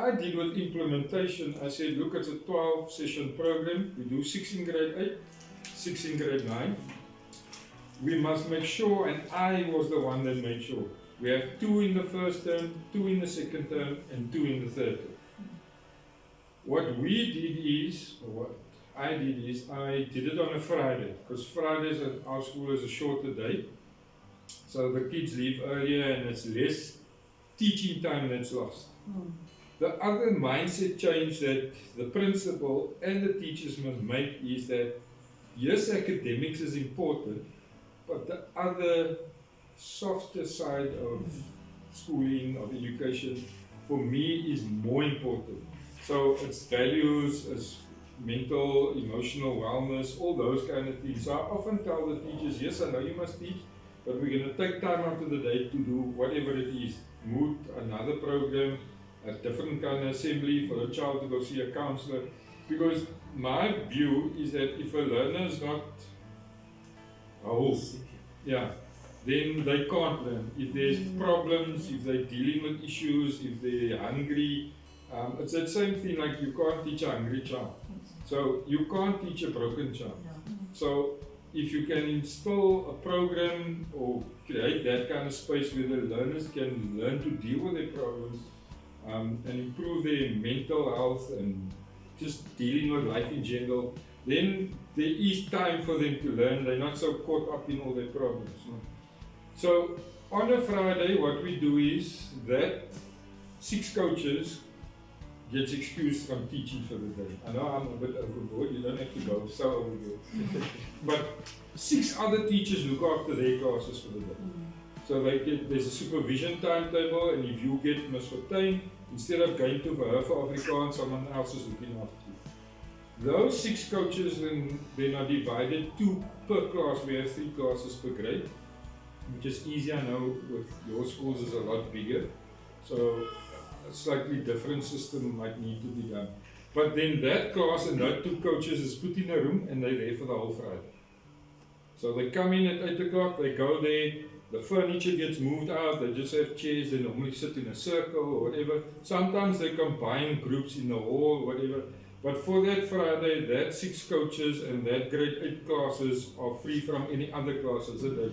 I did with implementation, I said, look, it's a 12-session program. We do 6 in grade 8, 6 in grade 9. We must make sure, and I was the one that made sure. We have 2 in the first term, 2 in the second term, and 2 in the third term. What we did is, or what I did it on a Friday, because Fridays at our school is a shorter day. So the kids leave earlier and it's less teaching time that's lost. The other mindset change that the principal and the teachers must make is that, yes, academics is important, but the other softer side of schooling, of education, for me is more important. So it's values, it's mental, emotional wellness, all those kind of things. So I often tell the teachers, yes, I know you must teach, but we're going to take time out of the day to do whatever it is. MOT, another program, a different kind of assembly for a child to go see a counselor. Because my view is that if a learner is not whole, then they can't learn. If there's problems, if they're dealing with issues, if they're hungry, it's that same thing like you can't teach a hungry child. So you can't teach a broken child. So if you can install a program or create that kind of space where the learners can learn to deal with their problems and improve their mental health and just dealing with life in general, then there is time for them to learn. They're not so caught up in all their problems. So on a Friday, what we do is that 6 coaches gets excused from teaching for the day. I know I'm a bit overboard, you don't have to go so overboard. But 6 other teachers look after their classes for the day. So there's a supervision timetable, and if you get misfortuin, instead of going to her for Afrikaans, someone else is looking after you. Those 6 coaches then are divided 2 per class. We have 3 classes per grade, which is easier. I know with your schools is a lot bigger. So a slightly different system might need to be done. But then that class and that 2 coaches is put in a room and they're there for the whole Friday. So they come in at 8 o'clock, they go there, the furniture gets moved out, they just have chairs, they normally sit in a circle or whatever. Sometimes they combine groups in the hall, whatever. But for that Friday, that 6 coaches and that grade 8 classes are free from any other classes a day.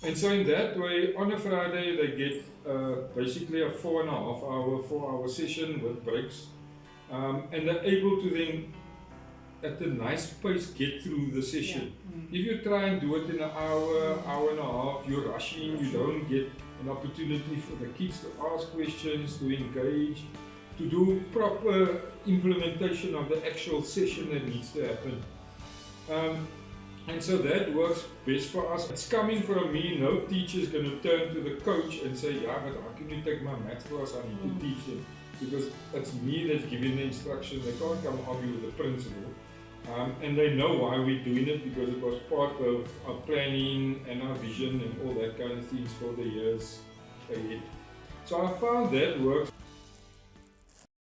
And so in that way, on a Friday, they get basically a 4.5-hour session with breaks. And they're able to then, at a nice pace, get through the session. If you try and do it in an hour, hour and a half, you're rushing, you don't get an opportunity for the kids to ask questions, to engage, to do proper implementation of the actual session that needs to happen. And so that works best for us. It's coming from me. No teacher is going to turn to the coach and say, yeah, but how can you take my math class? I need to teach them. Because it's me that's giving the instruction. They can't come argue with the principal. And they know why we're doing it, because it was part of our planning and our vision and all that kind of things for the years ahead. So I found that works.